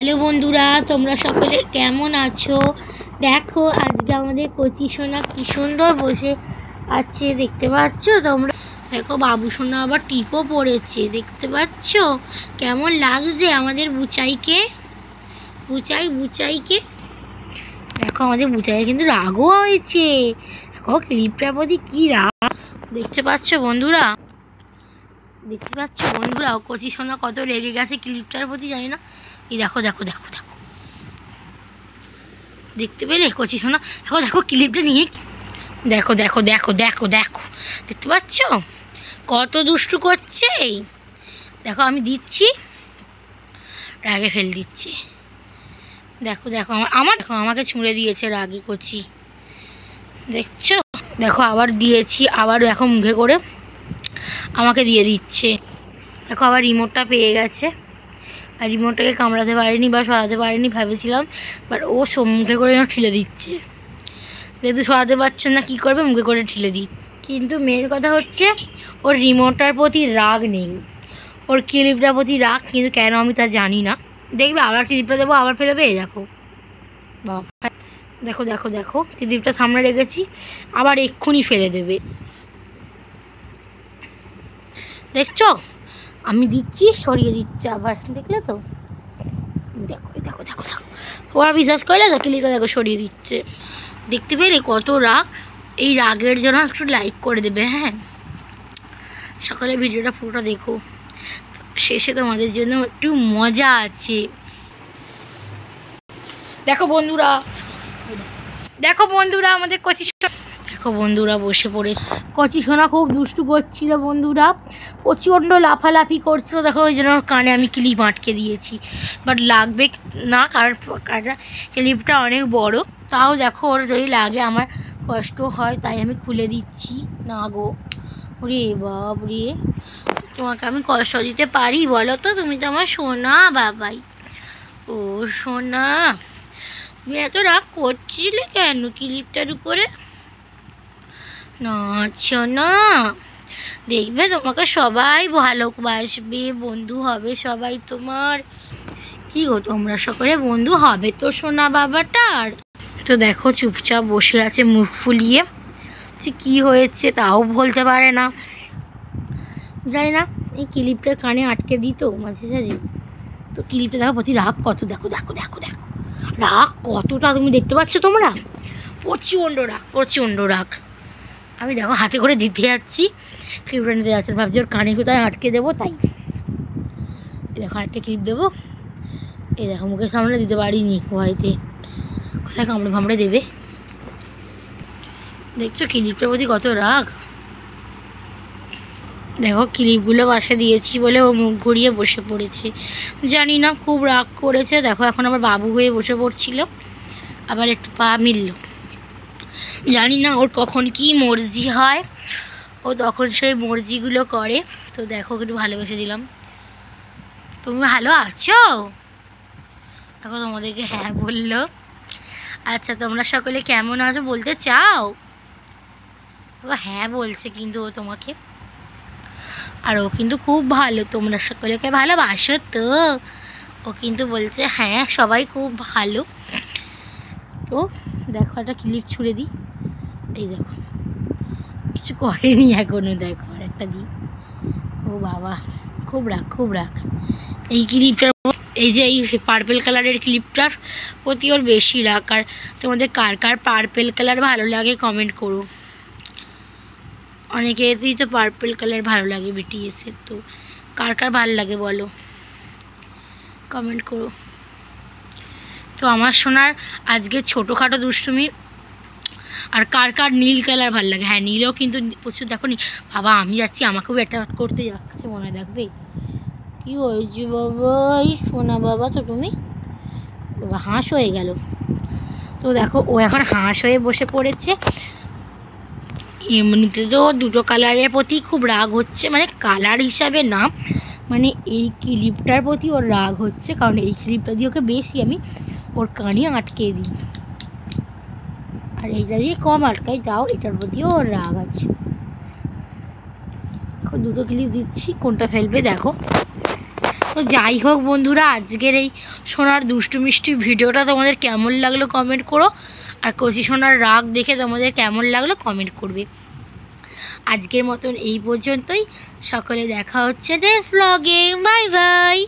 Hello বন্ধুরা, তোমরা সকলে কেমন আছো? দেখো আজকে আমাদের কচি সোনা কি সুন্দর বসে আছে, দেখতে পাচ্ছ তোমরা? দেখো বাবু সোনা আবার টিপও পড়েছে, দেখতে পাচ্ছ কেমন লাগছে আমাদের বুচাইকে। বুচাইকে দেখো, আমাদের বুচাইয়ের কিন্তু রাগও হয়েছে। দেখো ক্লিপটার প্রতি কি রাগ, দেখতে পাচ্ছ বন্ধুরা? কচি সোনা কত রেগে গেছে ক্লিপটার প্রতি, জানি না। এই দেখো দেখো দেখো দেখো, দেখতে পেলে কচি সোনা? দেখো দেখো ক্লিপটা নিয়ে, দেখো দেখো দেখো দেখো দেখো, দেখতে পাচ্ছ কত দুষ্টু করছে। দেখো আমি দিচ্ছি, রাগে ফেল দিচ্ছে। দেখো দেখো দেখো আমাকে ছুঁড়ে দিয়েছে রাগে কচি, দেখছো? দেখো আবার দিয়েছি, আবার এখন মুখে করে আমাকে দিয়ে দিচ্ছে। দেখো আবার রিমোটটা পেয়ে গেছে, আর রিমোটটাকে কামড়াতে পারেনি বা সরাতে পারেনি ভেবেছিলাম, বাট ও মুখে করে না ঠেলে দিচ্ছে। যেহেতু সরাতে পারছে না, কী করবে, মুখে করে ঠেলে দিই। কিন্তু মেন কথা হচ্ছে ওর রিমোটটার প্রতি রাগ নেই, ওর ক্লিপটার প্রতি রাগ, কিন্তু কেন আমি তা জানি না। দেখবে আবার ক্লিপটা দেবো, আবার ফেলবে। দেখো বাবা, দেখো দেখো দেখো ক্লিপটা সামনে রেখেছি, আবার এক্ষুনি ফেলে দেবে। দেখছো আমি দিচ্ছি, সরিয়ে দিচ্ছে আবার, দেখলে তো? দেখো দেখো দেখো দেখো, ওরা বিশ্বাস করলে তো, ক্লিপটা দেখো সরিয়ে দিচ্ছে। দেখতে পেলে কত রাগ? এই রাগের জন্য একটু লাইক করে দেবে। হ্যাঁ, সকালে ভিডিওটা পুরোটা দেখো, শেষে তোমাদের জন্য একটু মজা আছে। দেখো বন্ধুরা আমাদের কচি সোনা, দেখো বন্ধুরা বসে পড়ে। কচি সোনা খুব দুষ্টু করছিল বন্ধুরা, প্রচণ্ড লাফালাফি করছিল। দেখো ওই জন্য কানে আমি ক্লিপ আটকে দিয়েছি, বাট লাগবে না, কারণ ক্লিপটা অনেক বড়। তাও দেখো ওর যদি লাগে আমার কষ্ট হয়, তাই আমি খুলে দিচ্ছি। না গো, ওরে বাবরে, তোমাকে আমি কষ্ট দিতে পারি বলো তো? তুমি তো আমার সোনা বাবাই। ও সোনা, তুমি এত রাগ করছিলে কেন ক্লিপটার উপরে? না সোনা, দেখবে তোমাকে সবাই ভালোবাসবে, বন্ধু হবে সবাই তোমার। কি গো, তোমরা সকলে বন্ধু হবে তো সোনা বাবাটার? তো দেখো চুপচাপ বসে আছে মুখ ফুলিয়ে, কি হয়েছে তাও বলতে পারে না। জানি না, এই ক্লিপটা কানে আটকে দিত মাঝে সাঝে, তো ক্লিপটা দেখো প্রতি রাগ কত। দেখো দেখো দেখো দেখো রাগ কতটা, তুমি দেখতে পাচ্ছ তোমরা? প্রচণ্ড রাগ। আমি দেখো হাতে করে দিতে যাচ্ছি, ক্লিপটা নিতে যাচ্ছি, ভাবছি ওর কানে কোথায় আটকে দেবো, তাই দেখো আরেকটা ক্লিপ দেবো। এই দেখো মুখের সামনে দিতে পারিনি ভয়তে, কোথায় কামড়ে দেবে। দেখছো ক্লিপটার প্রতি কত রাগ? দেখো ক্লিপগুলো বাসা দিয়েছি বলে ও মুখ ঘুরিয়ে বসে পড়েছে, জানি না খুব রাগ করেছে। দেখো এখন আবার বাবু হয়ে বসে পড়ছিল, আবার একটু পা মিলল। জানি না ওর কখন কি মর্জি হয়, ও তখন সেই মর্জিগুলো করে। তো দেখো একটু ভালোবেসে দিলাম। তুমি ভালো আছো? দেখো তোমাদেরকে হ্যাঁ বললো। আচ্ছা তোমরা সকলে কেমন আছো বলতে চাও? হ্যাঁ বলছে কিন্তু ও তোমাকে, আর ও কিন্তু খুব ভালো, তোমরা সকলকে ভালোবাসো তো। ও কিন্তু বলছে হ্যাঁ সবাই খুব ভালো। তো দেখো একটা ক্লিপ ছুঁড়ে দিই, এই দেখো কিছু করেনি এখনো। দেখো আর একটা দিই, ও বাবা খুব রাগ। এই ক্লিপটার, এই যে এই পার্পেল কালারের ক্লিপটার প্রতি ওর বেশি রাগ। আর তোমাদের কার কার পার্পেল কালার ভালো লাগে কমেন্ট করো। অনেকেরই তো পার্পেল কালার ভালো লাগে বিটিএসের, তো কার কার ভালো লাগে বলো, কমেন্ট করো। তো আমার সোনার আজকে ছোটোখাটো দুষ্টুমি। আর কার কার নীল কালার ভালো লাগে? হ্যাঁ নীলও কিন্তু প্রচুর। দেখো নি বাবা, আমি যাচ্ছি, আমাকেও এটা করতে যাচ্ছে মনে হয়। দেখবে কী হয়েছে বাবা, এই সোনা বাবা তো তুমি হাঁস হয়ে গেল। তো দেখো ও এখন হাঁস হয়ে বসে পড়েছে। এমনিতে তো দুটো কালারের প্রতি খুব রাগ হচ্ছে, মানে কালার হিসাবে না, মানে এই ক্লিপটার প্রতি ওর রাগ হচ্ছে, কারণ এই ক্লিপটা দিয়ে ওকে বেশি আমি ওর কানে আটকে দিই, আর এইটা দিয়ে কম আটকাই, তাও এটার প্রতিও ওর রাগ আছে। দুটো ক্লিপ দিচ্ছি, কোনটা ফেলবে দেখো। তো যাই হোক বন্ধুরা, আজকের এই সোনার দুষ্টু মিষ্টি ভিডিওটা তোমাদের কেমন লাগলো কমেন্ট করো, আর কচি সোনার রাগ দেখে তোমাদের কেমন লাগলো কমেন্ট করবে। আজকের মতন এই পর্যন্তই, সকলে দেখা হচ্ছে নেক্সট ব্লগে। Bye bye.